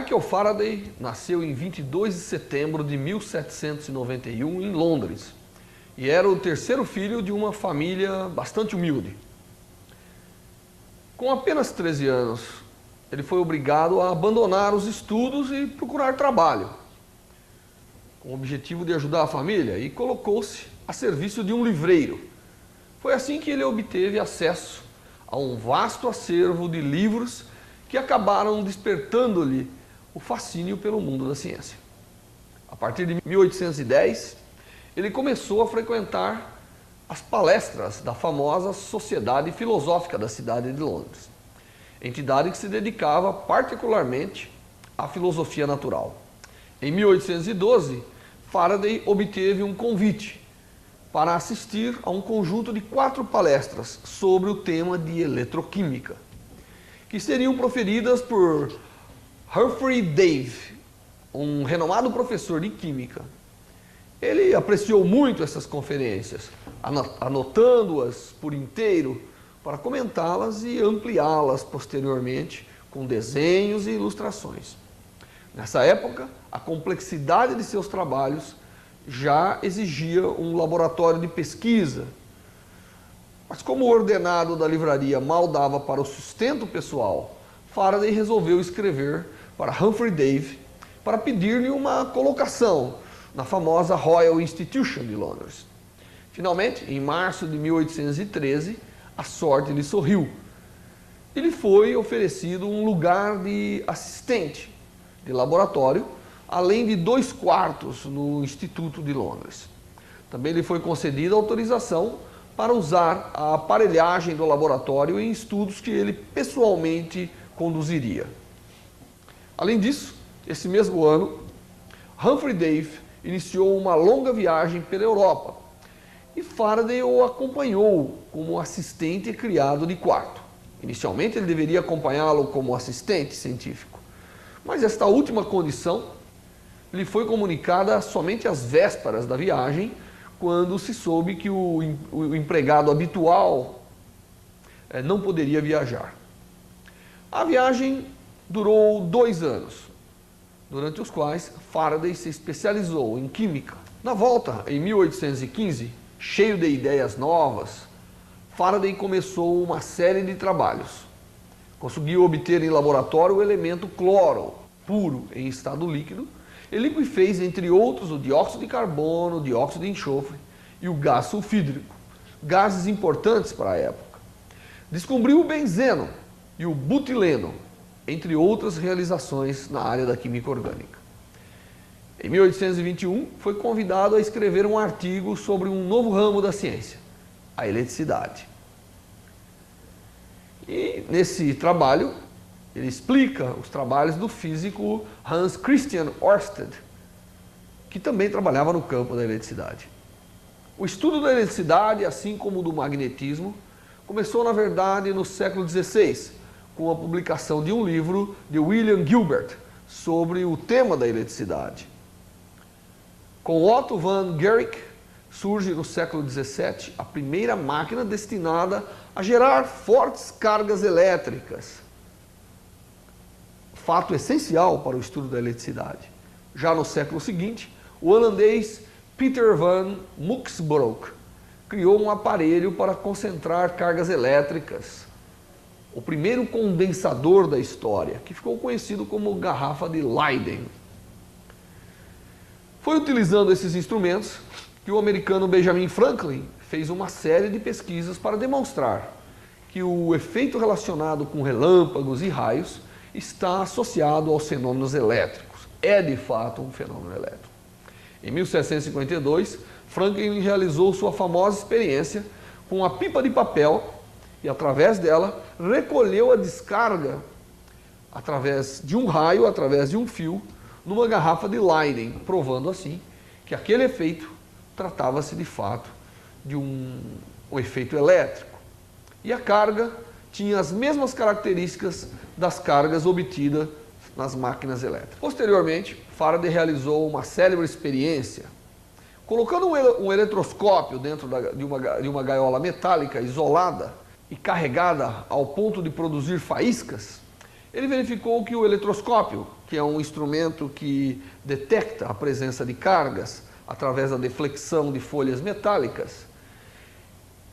Michael Faraday nasceu em 22 de setembro de 1791 em Londres e era o terceiro filho de uma família bastante humilde. Com apenas 13 anos, ele foi obrigado a abandonar os estudos e procurar trabalho, com o objetivo de ajudar a família, e colocou-se a serviço de um livreiro. Foi assim que ele obteve acesso a um vasto acervo de livros que acabaram despertando-lhe o fascínio pelo mundo da ciência. A partir de 1810, ele começou a frequentar as palestras da famosa Sociedade Filosófica da cidade de Londres, entidade que se dedicava particularmente à filosofia natural. Em 1812, Faraday obteve um convite para assistir a um conjunto de 4 palestras sobre o tema de eletroquímica, que seriam proferidas por Humphry Davy, um renomado professor de química. Ele apreciou muito essas conferências, anotando-as por inteiro para comentá-las e ampliá-las posteriormente com desenhos e ilustrações. Nessa época, a complexidade de seus trabalhos já exigia um laboratório de pesquisa, mas como o ordenado da livraria mal dava para o sustento pessoal, Faraday resolveu escrever para Humphry Davy para pedir-lhe uma colocação na famosa Royal Institution de Londres. Finalmente, em março de 1813, a sorte lhe sorriu. E lhe foi oferecido um lugar de assistente de laboratório, além de 2 quartos no Instituto de Londres. Também lhe foi concedida autorização para usar a aparelhagem do laboratório em estudos que ele pessoalmente conduziria. Além disso, esse mesmo ano, Humphry Davy iniciou uma longa viagem pela Europa e Faraday o acompanhou como assistente e criado de quarto. Inicialmente ele deveria acompanhá-lo como assistente científico, mas esta última condição lhe foi comunicada somente às vésperas da viagem, quando se soube que o empregado habitual não poderia viajar. A viagem durou 2 anos, durante os quais Faraday se especializou em química. Na volta, em 1815, cheio de ideias novas, Faraday começou uma série de trabalhos. Conseguiu obter em laboratório o elemento cloro, puro em estado líquido. Ele liquefez, entre outros, o dióxido de carbono, o dióxido de enxofre e o gás sulfídrico, gases importantes para a época. Descobriu o benzeno e o butileno, entre outras realizações na área da química orgânica. Em 1821, foi convidado a escrever um artigo sobre um novo ramo da ciência, a eletricidade. E nesse trabalho, ele explica os trabalhos do físico Hans Christian Ørsted, que também trabalhava no campo da eletricidade. O estudo da eletricidade, assim como do magnetismo, começou, na verdade, no século XVI, com a publicação de um livro de William Gilbert sobre o tema da eletricidade. Com Otto von Guericke, surge no século XVII a primeira máquina destinada a gerar fortes cargas elétricas, fato essencial para o estudo da eletricidade. Já no século seguinte, o holandês Peter van Muxbroek criou um aparelho para concentrar cargas elétricas, o primeiro condensador da história, que ficou conhecido como garrafa de Leyden. Foi utilizando esses instrumentos que o americano Benjamin Franklin fez uma série de pesquisas para demonstrar que o efeito relacionado com relâmpagos e raios está associado aos fenômenos elétricos. É, de fato, um fenômeno elétrico. Em 1752, Franklin realizou sua famosa experiência com a pipa de papel e, através dela, recolheu a descarga através de um raio, através de um fio, numa garrafa de Leyden, provando assim que aquele efeito tratava-se de fato de um efeito elétrico. E a carga tinha as mesmas características das cargas obtidas nas máquinas elétricas. Posteriormente, Faraday realizou uma célebre experiência. Colocando um eletroscópio dentro de uma gaiola metálica isolada e carregada ao ponto de produzir faíscas, Ele verificou que o eletroscópio, que é um instrumento que detecta a presença de cargas através da deflexão de folhas metálicas,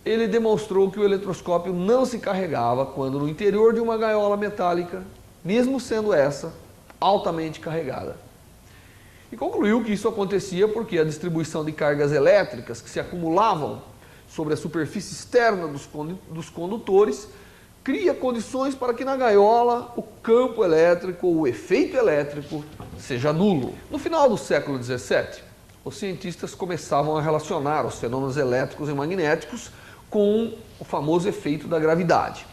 ele demonstrou que o eletroscópio não se carregava quando no interior de uma gaiola metálica, mesmo sendo essa altamente carregada. E concluiu que isso acontecia porque a distribuição de cargas elétricas que se acumulavam sobre a superfície externa dos condutores cria condições para que na gaiola o campo elétrico, o efeito elétrico, seja nulo. No final do século XVII, os cientistas começavam a relacionar os fenômenos elétricos e magnéticos com o famoso efeito da gravidade.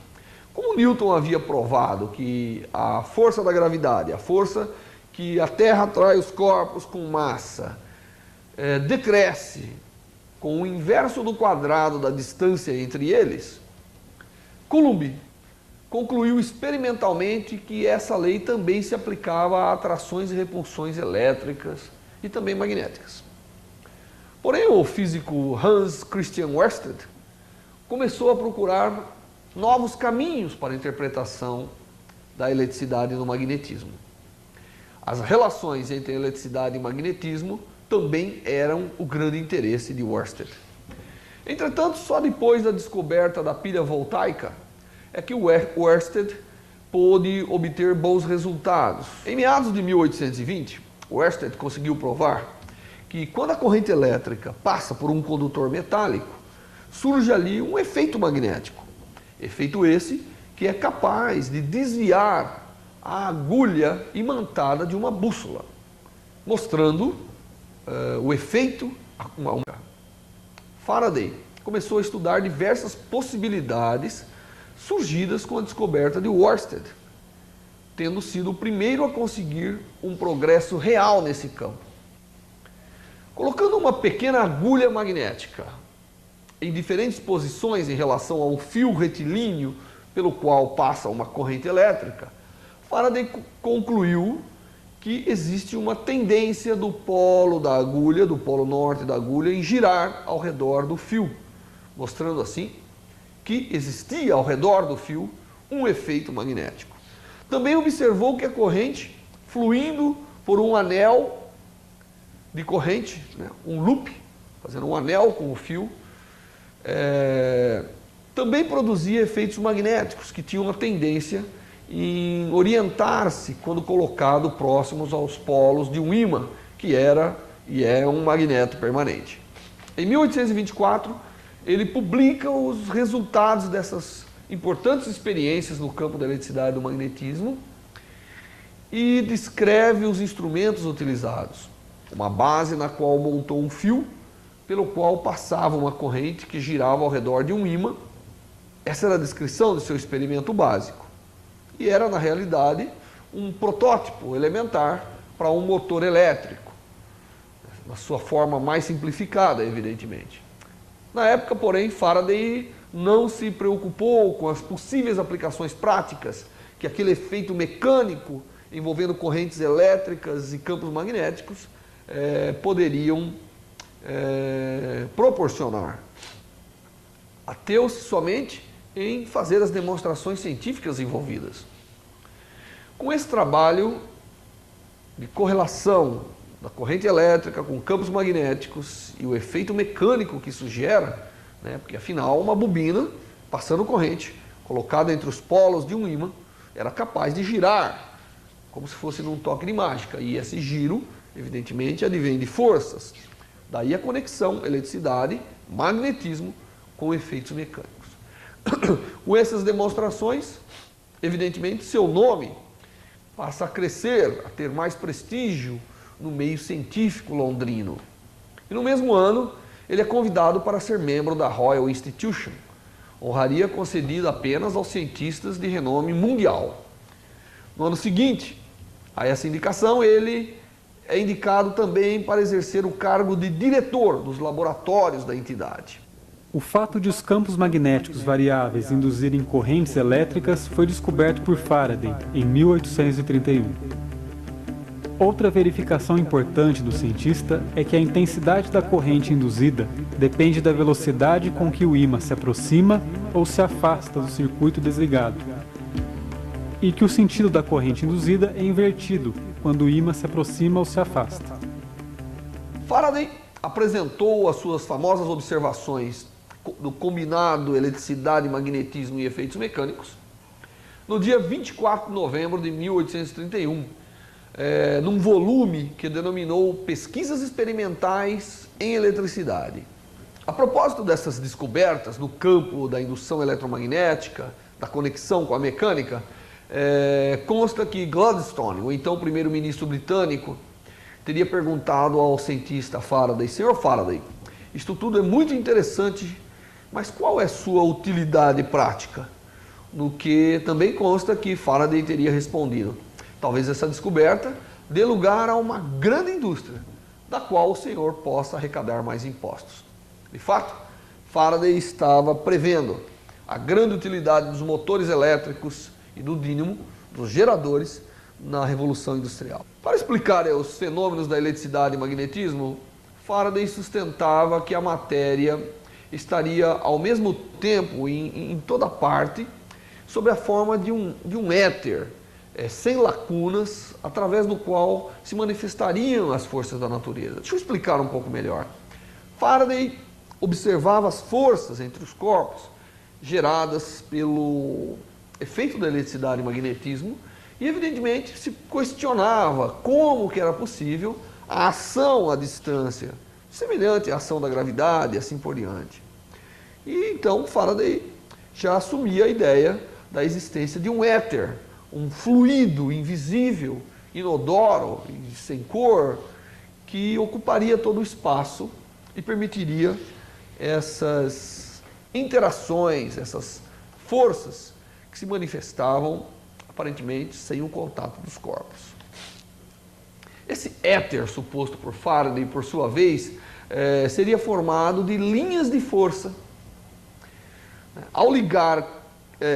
Como Newton havia provado que a força da gravidade, a força que a Terra atrai os corpos com massa, decresce com o inverso do quadrado da distância entre eles, Coulomb concluiu experimentalmente que essa lei também se aplicava a atrações e repulsões elétricas e também magnéticas. Porém, o físico Hans Christian Ørsted começou a procurar novos caminhos para a interpretação da eletricidade e do magnetismo. As relações entre eletricidade e magnetismo também eram o grande interesse de Ørsted. Entretanto, só depois da descoberta da pilha voltaica é que o Ørsted pôde obter bons resultados. Em meados de 1820, o Ørsted conseguiu provar que quando a corrente elétrica passa por um condutor metálico, surge ali um efeito magnético. Efeito esse que é capaz de desviar a agulha imantada de uma bússola, mostrando o efeito. Faraday começou a estudar diversas possibilidades surgidas com a descoberta de Ørsted, tendo sido o primeiro a conseguir um progresso real nesse campo. Colocando uma pequena agulha magnética em diferentes posições em relação ao fio retilíneo pelo qual passa uma corrente elétrica, Faraday concluiu que existe uma tendência do polo da agulha, do polo norte da agulha, em girar ao redor do fio, mostrando assim que existia ao redor do fio um efeito magnético. Também observou que a corrente, fluindo por um anel de corrente, um loop, fazendo um anel com o fio, também produzia efeitos magnéticos que tinham a tendência em orientar-se quando colocado próximos aos polos de um ímã, que era e é um magneto permanente. Em 1824, ele publica os resultados dessas importantes experiências no campo da eletricidade e do magnetismo e descreve os instrumentos utilizados, uma base na qual montou um fio pelo qual passava uma corrente que girava ao redor de um ímã. Essa era a descrição do seu experimento básico. E era, na realidade, um protótipo elementar para um motor elétrico, na sua forma mais simplificada, evidentemente. Na época, porém, Faraday não se preocupou com as possíveis aplicações práticas que aquele efeito mecânico envolvendo correntes elétricas e campos magnéticos poderiam proporcionar. Ateu-se somente em fazer as demonstrações científicas envolvidas. Com esse trabalho de correlação da corrente elétrica com campos magnéticos e o efeito mecânico que isso gera, porque afinal uma bobina passando corrente, colocada entre os polos de um ímã, era capaz de girar, como se fosse num toque de mágica, e esse giro, evidentemente, advém de forças. Daí a conexão eletricidade, magnetismo com efeitos mecânicos. Com essas demonstrações, evidentemente, seu nome passa a crescer, a ter mais prestígio no meio científico londrino. E no mesmo ano, ele é convidado para ser membro da Royal Institution, honraria concedida apenas aos cientistas de renome mundial. No ano seguinte, a essa indicação, ele é indicado também para exercer o cargo de diretor dos laboratórios da entidade. O fato de os campos magnéticos variáveis induzirem correntes elétricas foi descoberto por Faraday em 1831. Outra verificação importante do cientista é que a intensidade da corrente induzida depende da velocidade com que o ímã se aproxima ou se afasta do circuito desligado. e que o sentido da corrente induzida é invertido quando o ímã se aproxima ou se afasta. Faraday apresentou as suas famosas observações do combinado eletricidade, magnetismo e efeitos mecânicos no dia 24 de novembro de 1831, num volume que denominou Pesquisas Experimentais em Eletricidade. A propósito dessas descobertas no campo da indução eletromagnética, da conexão com a mecânica, consta que Gladstone, o então primeiro-ministro britânico, teria perguntado ao cientista Faraday: Senhor Faraday, isto tudo é muito interessante, mas qual é sua utilidade prática? No que também consta que Faraday teria respondido: talvez essa descoberta dê lugar a uma grande indústria, da qual o senhor possa arrecadar mais impostos. De fato, Faraday estava prevendo a grande utilidade dos motores elétricos e do dínamo, dos geradores, na Revolução Industrial. Para explicar os fenômenos da eletricidade e magnetismo, Faraday sustentava que a matéria estaria ao mesmo tempo em toda parte, sob a forma de um éter, sem lacunas, através do qual se manifestariam as forças da natureza. Deixa eu explicar um pouco melhor. Faraday observava as forças entre os corpos geradas pelo efeito da eletricidade e magnetismo e, evidentemente, se questionava como que era possível a ação à distância, semelhante à ação da gravidade e assim por diante. E então Faraday já assumia a ideia da existência de um éter, um fluido invisível, inodoro e sem cor, que ocuparia todo o espaço e permitiria essas interações, essas forças que se manifestavam aparentemente sem o contato dos corpos. Esse éter suposto por Faraday, por sua vez, seria formado de linhas de força. Ao ligar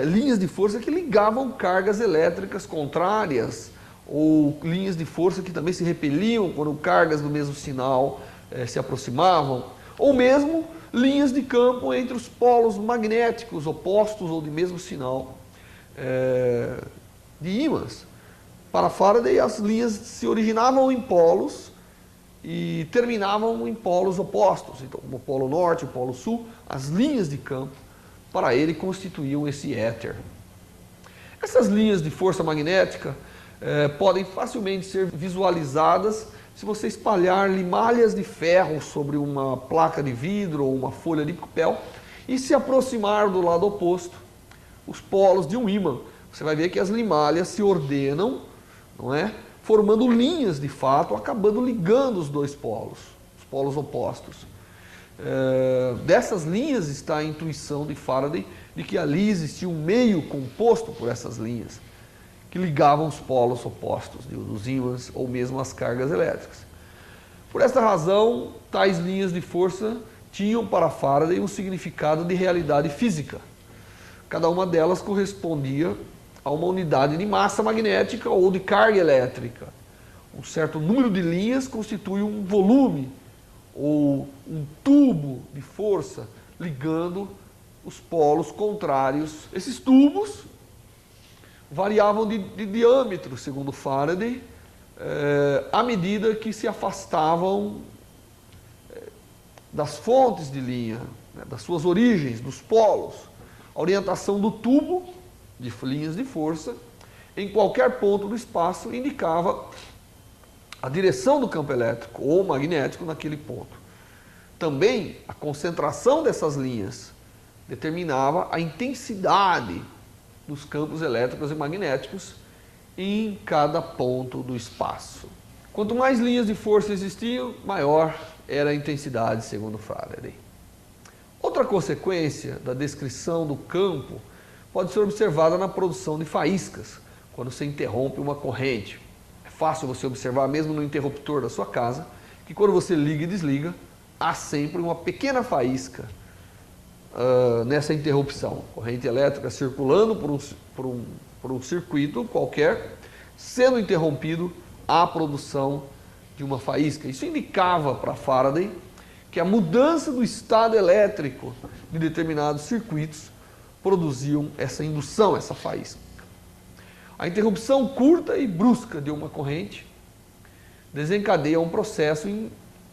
linhas de força que ligavam cargas elétricas contrárias, ou linhas de força que também se repeliam quando cargas do mesmo sinal se aproximavam, ou mesmo linhas de campo entre os polos magnéticos opostos ou de mesmo sinal de ímãs. Para Faraday, as linhas se originavam em polos e terminavam em polos opostos. Então, como o polo norte e o polo sul, as linhas de campo para ele constituíam esse éter. Essas linhas de força magnética podem facilmente ser visualizadas se você espalhar limalhas de ferro sobre uma placa de vidro ou uma folha de papel e se aproximar do lado oposto, os polos de um ímã. Você vai ver que as limalhas se ordenam, não é? Formando linhas de fato, acabando ligando os dois polos, os polos opostos. Dessas linhas está a intuição de Faraday de que ali existia um meio composto por essas linhas que ligavam os polos opostos dos ímãs ou mesmo as cargas elétricas. Por esta razão, tais linhas de força tinham para Faraday um significado de realidade física. Cada uma delas correspondia a uma unidade de massa magnética ou de carga elétrica. Um certo número de linhas constitui um volume ou um tubo de força ligando os polos contrários. Esses tubos variavam de diâmetro, segundo Faraday, à medida que se afastavam das fontes de linha, das suas origens, dos polos. A orientação do tubo de linhas de força em qualquer ponto do espaço indicava a direção do campo elétrico ou magnético naquele ponto. Também a concentração dessas linhas determinava a intensidade dos campos elétricos e magnéticos em cada ponto do espaço. Quanto mais linhas de força existiam, maior era a intensidade, segundo Faraday. Outra consequência da descrição do campo pode ser observada na produção de faíscas, quando se interrompe uma corrente. É fácil você observar, mesmo no interruptor da sua casa, que quando você liga e desliga, há sempre uma pequena faísca nessa interrupção. Corrente elétrica circulando por um circuito qualquer, sendo interrompido a produção de uma faísca. Isso indicava para Faraday que a mudança do estado elétrico de determinados circuitos produziam essa indução, essa faísca. A interrupção curta e brusca de uma corrente desencadeia um processo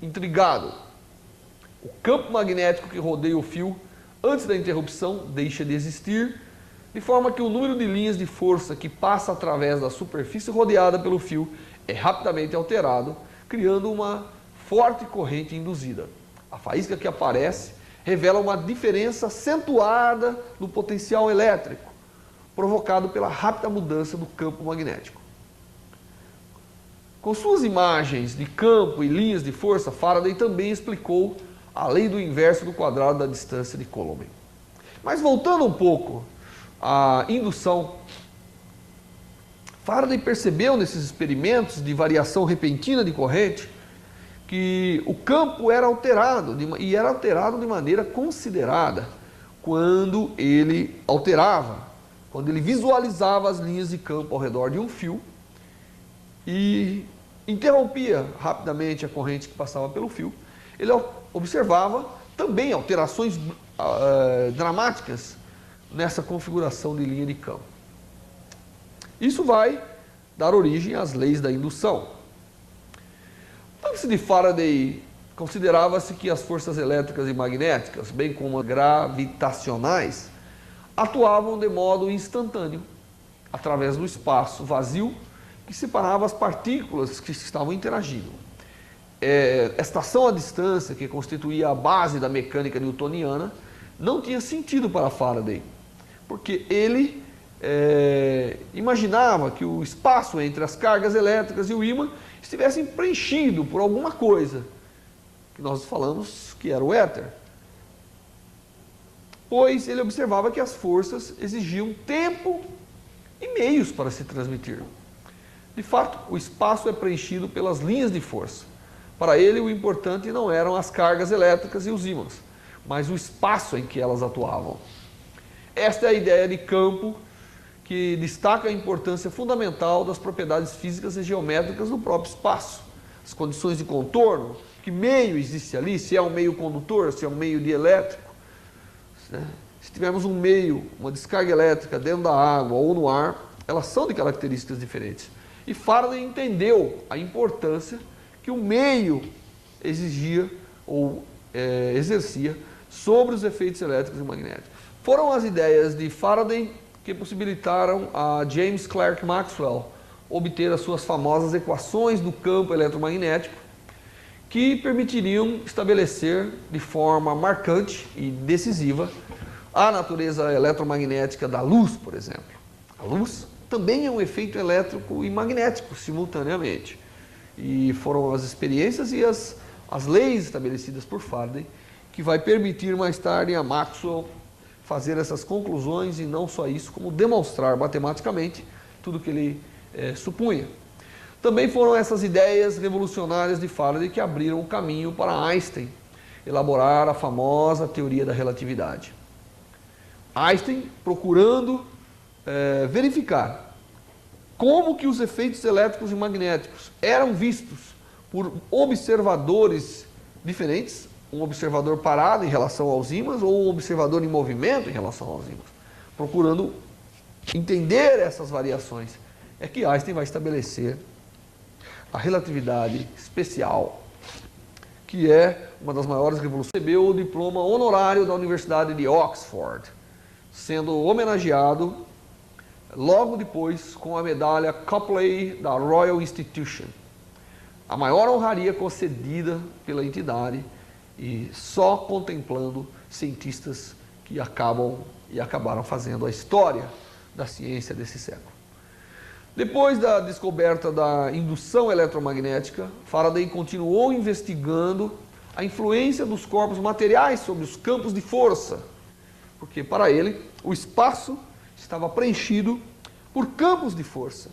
intrigado. O campo magnético que rodeia o fio antes da interrupção deixa de existir, de forma que o número de linhas de força que passa através da superfície rodeada pelo fio é rapidamente alterado, criando uma forte corrente induzida. A faísca que aparece revela uma diferença acentuada no potencial elétrico, provocado pela rápida mudança do campo magnético. Com suas imagens de campo e linhas de força, Faraday também explicou a lei do inverso do quadrado da distância de Coulomb. Mas voltando um pouco à indução, Faraday percebeu nesses experimentos de variação repentina de corrente que o campo era alterado, e era alterado de maneira considerada quando ele visualizava as linhas de campo ao redor de um fio e interrompia rapidamente a corrente que passava pelo fio. Ele observava também alterações dramáticas nessa configuração de linha de campo. Isso vai dar origem às leis da indução. Antes de Faraday, considerava-se que as forças elétricas e magnéticas, bem como as gravitacionais, atuavam de modo instantâneo, através do espaço vazio que separava as partículas que estavam interagindo. Esta ação à distância, que constituía a base da mecânica newtoniana, não tinha sentido para Faraday, porque ele imaginava que o espaço entre as cargas elétricas e o ímã estivessem preenchido por alguma coisa, que nós falamos que era o éter. Pois ele observava que as forças exigiam tempo e meios para se transmitir. De fato, o espaço é preenchido pelas linhas de força. Para ele, o importante não eram as cargas elétricas e os ímãs, mas o espaço em que elas atuavam. Esta é a ideia de campo, que destaca a importância fundamental das propriedades físicas e geométricas do próprio espaço. As condições de contorno, que meio existe ali, se é um meio condutor, se é um meio dielétrico. Se tivermos um meio, uma descarga elétrica dentro da água ou no ar, elas são de características diferentes. E Faraday entendeu a importância que o meio exigia ou exercia sobre os efeitos elétricos e magnéticos. Foram as ideias de Faraday que possibilitaram a James Clerk Maxwell obter as suas famosas equações do campo eletromagnético, que permitiriam estabelecer de forma marcante e decisiva a natureza eletromagnética da luz, por exemplo. A luz também é um efeito elétrico e magnético simultaneamente. E foram as experiências e as leis estabelecidas por Faraday que vai permitir mais tarde a Maxwell fazer essas conclusões, e não só isso, como demonstrar matematicamente tudo que ele supunha. Também foram essas ideias revolucionárias de Faraday que abriram o caminho para Einstein elaborar a famosa teoria da relatividade. Einstein procurando verificar como que os efeitos elétricos e magnéticos eram vistos por observadores diferentes, um observador parado em relação aos ímãs ou um observador em movimento em relação aos ímãs. Procurando entender essas variações, é que Einstein vai estabelecer a relatividade especial, que é uma das maiores revoluções. Recebeu o diploma honorário da Universidade de Oxford, sendo homenageado logo depois com a medalha Copley da Royal Institution, a maior honraria concedida pela entidade, e só contemplando cientistas que acabaram fazendo a história da ciência desse século. Depois da descoberta da indução eletromagnética, Faraday continuou investigando a influência dos corpos materiais sobre os campos de força, porque para ele o espaço estava preenchido por campos de força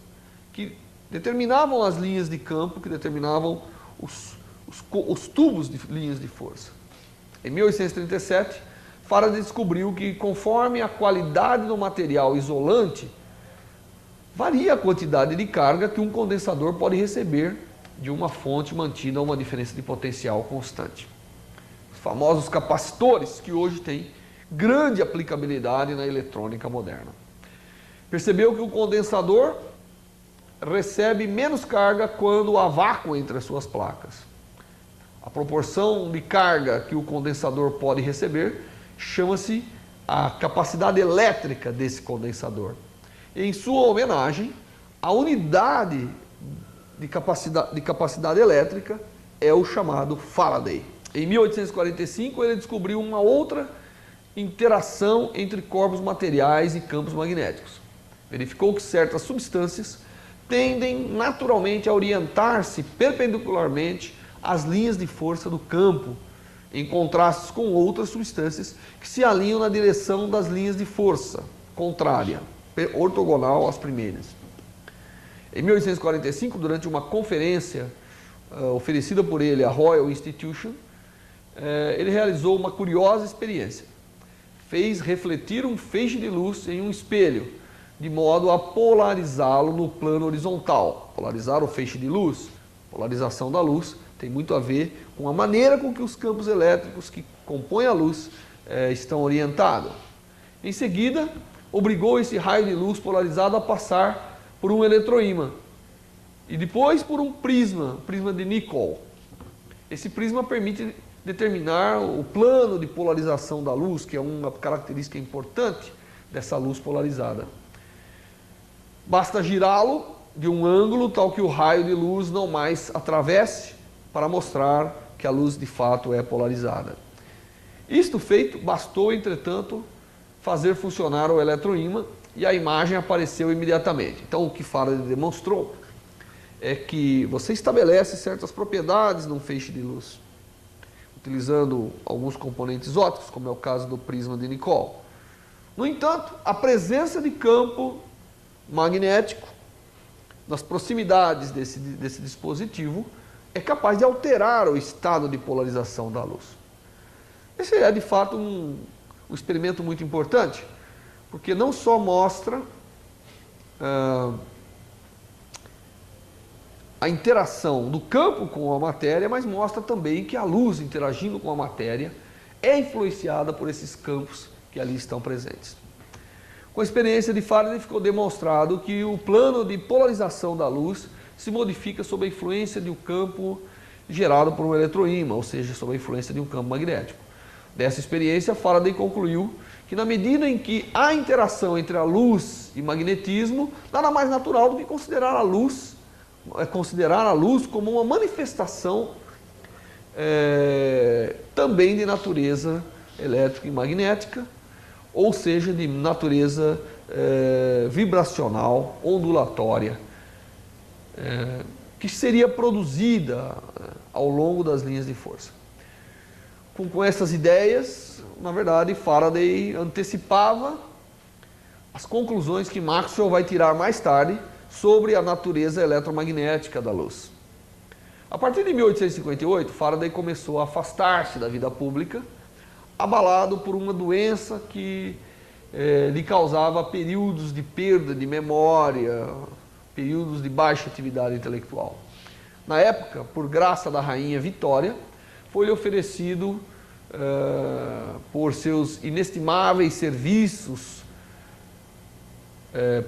que determinavam as linhas de campo, que determinavam os tubos de linhas de força. Em 1837, Faraday descobriu que, conforme a qualidade do material isolante, varia a quantidade de carga que um condensador pode receber de uma fonte mantida a uma diferença de potencial constante. Os famosos capacitores, que hoje têm grande aplicabilidade na eletrônica moderna. Percebeu que o condensador recebe menos carga quando há vácuo entre as suas placas. A proporção de carga que o condensador pode receber chama-se a capacidade elétrica desse condensador. Em sua homenagem, a unidade de capacidade elétrica é o chamado Faraday. Em 1845, ele descobriu uma outra interação entre corpos materiais e campos magnéticos. Verificou que certas substâncias tendem naturalmente a orientar-se perpendicularmente às linhas de força do campo, em contraste com outras substâncias que se alinham na direção das linhas de força contrária, ortogonal às primeiras. Em 1845, durante uma conferência oferecida por ele à Royal Institution, ele realizou uma curiosa experiência. Fez refletir um feixe de luz em um espelho, de modo a polarizá-lo no plano horizontal. Polarizar o feixe de luz, polarização da luz, tem muito a ver com a maneira com que os campos elétricos que compõem a luz estão orientados. Em seguida, obrigou esse raio de luz polarizado a passar por um eletroímã e depois por um prisma de níquel. Esse prisma permite determinar o plano de polarização da luz, que é uma característica importante dessa luz polarizada. Basta girá-lo de um ângulo tal que o raio de luz não mais atravesse para mostrar que a luz de fato é polarizada. Isto feito, bastou, entretanto, fazer funcionar o eletroímã e a imagem apareceu imediatamente. Então, o que Faraday demonstrou é que você estabelece certas propriedades num feixe de luz, utilizando alguns componentes ópticos, como é o caso do prisma de níquel. No entanto, a presença de campo magnético nas proximidades desse dispositivo é capaz de alterar o estado de polarização da luz. Esse é, de fato, um experimento muito importante, porque não só mostra a interação do campo com a matéria, mas mostra também que a luz interagindo com a matéria é influenciada por esses campos que ali estão presentes. Com a experiência de Faraday ficou demonstrado que o plano de polarização da luz se modifica sob a influência de um campo gerado por um eletroímã, ou seja, sob a influência de um campo magnético. Dessa experiência, Faraday concluiu que na medida em que há interação entre a luz e magnetismo, nada mais natural do que considerar a luz como uma manifestação também de natureza elétrica e magnética, ou seja, de natureza vibracional, ondulatória, que seria produzida ao longo das linhas de força. Com essas ideias, na verdade, Faraday antecipava as conclusões que Maxwell vai tirar mais tarde sobre a natureza eletromagnética da luz. A partir de 1858, Faraday começou a afastar-se da vida pública, abalado por uma doença que lhe causava períodos de perda de memória, períodos de baixa atividade intelectual. Na época, por graça da rainha Vitória, foi-lhe oferecido, por seus inestimáveis serviços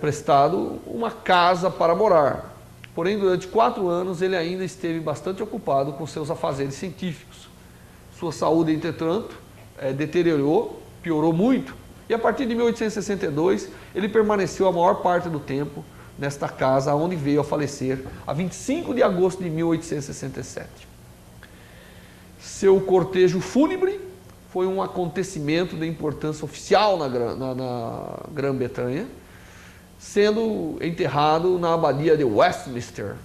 prestado, uma casa para morar. Porém, durante 4 anos, ele ainda esteve bastante ocupado com seus afazeres científicos. Sua saúde, entretanto, deteriorou, piorou muito, e a partir de 1862, ele permaneceu a maior parte do tempo nesta casa, onde veio a falecer a 25 de agosto de 1867. Seu cortejo fúnebre foi um acontecimento de importância oficial na Grã-Bretanha, sendo enterrado na abadia de Westminster.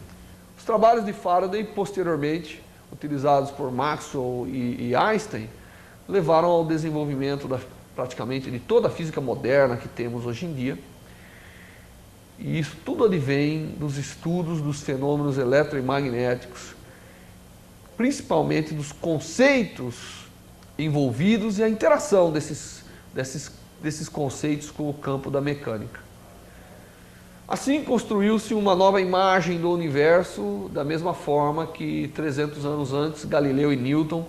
Os trabalhos de Faraday, posteriormente utilizados por Maxwell e Einstein, levaram ao desenvolvimento praticamente de toda a física moderna que temos hoje em dia. E isso tudo advém dos estudos dos fenômenos eletromagnéticos, principalmente dos conceitos envolvidos e a interação desses conceitos com o campo da mecânica. Assim construiu-se uma nova imagem do universo, da mesma forma que 300 anos antes Galileu e Newton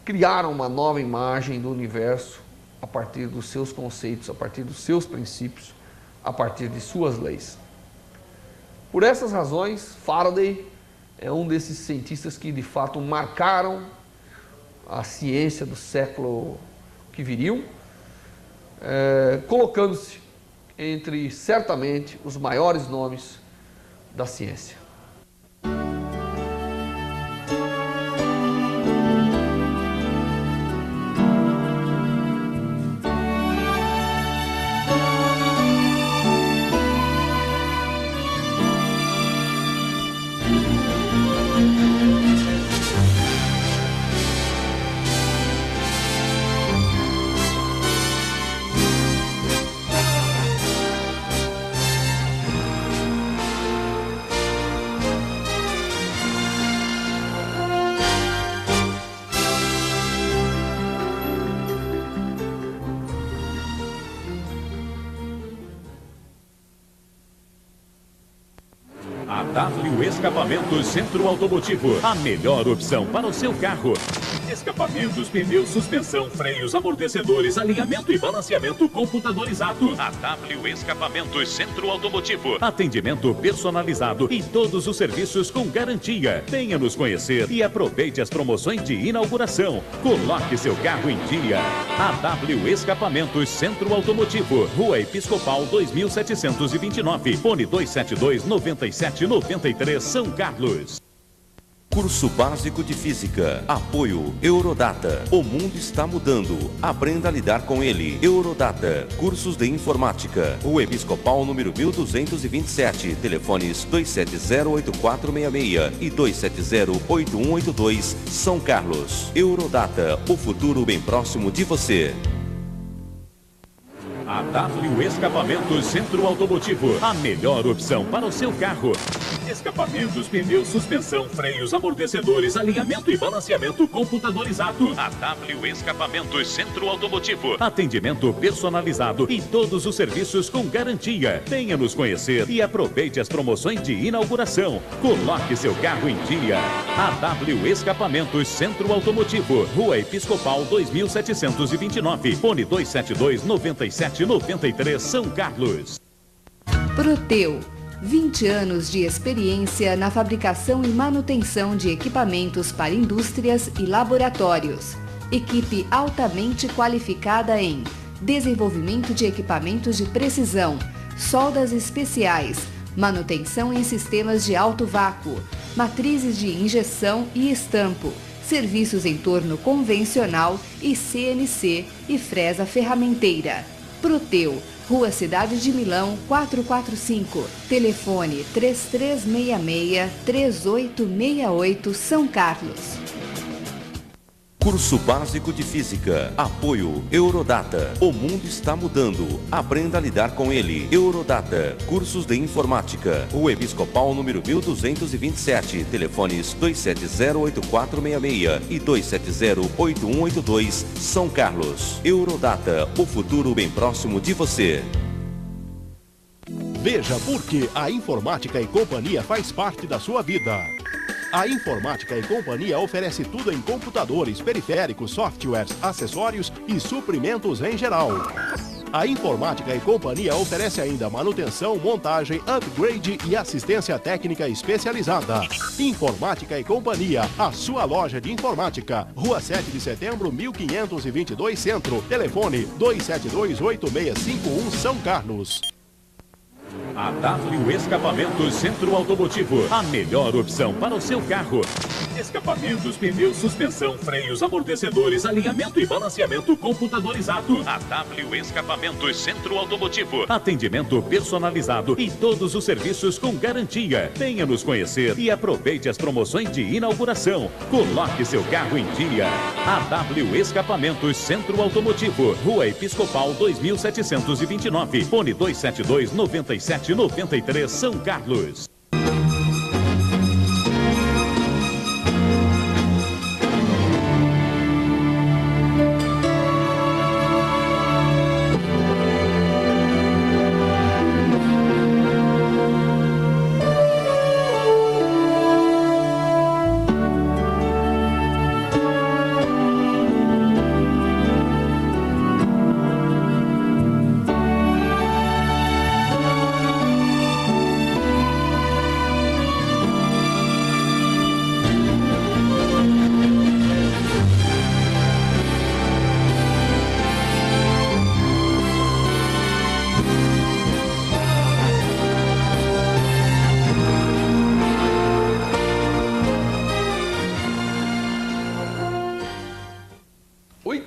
criaram uma nova imagem do universo a partir dos seus conceitos, a partir dos seus princípios, a partir de suas leis. Por essas razões, Faraday é um desses cientistas que de fato marcaram a ciência do século que viriam, colocando-se entre certamente os maiores nomes da ciência. A W Escapamentos Centro Automotivo, a melhor opção para o seu carro. Escapamentos, pneus, suspensão, freios, amortecedores, alinhamento e balanceamento computadorizado. A W Escapamentos Centro Automotivo. Atendimento personalizado e todos os serviços com garantia. Venha nos conhecer e aproveite as promoções de inauguração. Coloque seu carro em dia. A W Escapamentos Centro Automotivo. Rua Episcopal 2729. Fone 272-9793, São Carlos. Curso básico de física. Apoio Eurodata. O mundo está mudando. Aprenda a lidar com ele. Eurodata. Cursos de informática. Rua Episcopal número 1227. Telefones 270-8466 e 270-8182. São Carlos. Eurodata. O futuro bem próximo de você. A W Escapamentos Centro Automotivo, a melhor opção para o seu carro. Escapamentos, pneus, suspensão, freios, amortecedores, alinhamento e balanceamento computadorizado. A W Escapamentos Centro Automotivo. Atendimento personalizado e todos os serviços com garantia. Venha nos conhecer e aproveite as promoções de inauguração. Coloque seu carro em dia. A W Escapamentos Centro Automotivo. Rua Episcopal 2729. Fone 272-9793, São Carlos. Proteu. 20 anos de experiência na fabricação e manutenção de equipamentos para indústrias e laboratórios. Equipe altamente qualificada em desenvolvimento de equipamentos de precisão, soldas especiais, manutenção em sistemas de alto vácuo, matrizes de injeção e estampo, serviços em torno convencional e CNC e fresa ferramenteira. Proteu. Rua Cidade de Milão, 445. Telefone 3366-3868, São Carlos. Curso básico de física. Apoio Eurodata. O mundo está mudando. Aprenda a lidar com ele. Eurodata. Cursos de informática. Rua Episcopal número 1227. Telefones 270-8466 e 270-8182. São Carlos. Eurodata. O futuro bem próximo de você. Veja por que a Informática e Companhia faz parte da sua vida. A Informática e Companhia oferece tudo em computadores, periféricos, softwares, acessórios e suprimentos em geral. A Informática e Companhia oferece ainda manutenção, montagem, upgrade e assistência técnica especializada. Informática e Companhia, a sua loja de informática. Rua 7 de Setembro, 1522 Centro. Telefone 272-8651, São Carlos. A W Escapamentos Centro Automotivo, a melhor opção para o seu carro. Escapamentos, pneus, suspensão, freios, amortecedores, alinhamento e balanceamento computadorizado. A W Escapamentos Centro Automotivo. Atendimento personalizado e todos os serviços com garantia. Venha nos conhecer e aproveite as promoções de inauguração. Coloque seu carro em dia. A W Escapamentos Centro Automotivo. Rua Episcopal 2729. Fone 272-9793, São Carlos.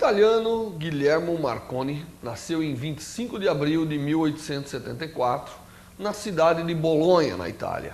italiano Guillermo Marconi nasceu em 25 de abril de 1874, na cidade de Bolonha, na Itália.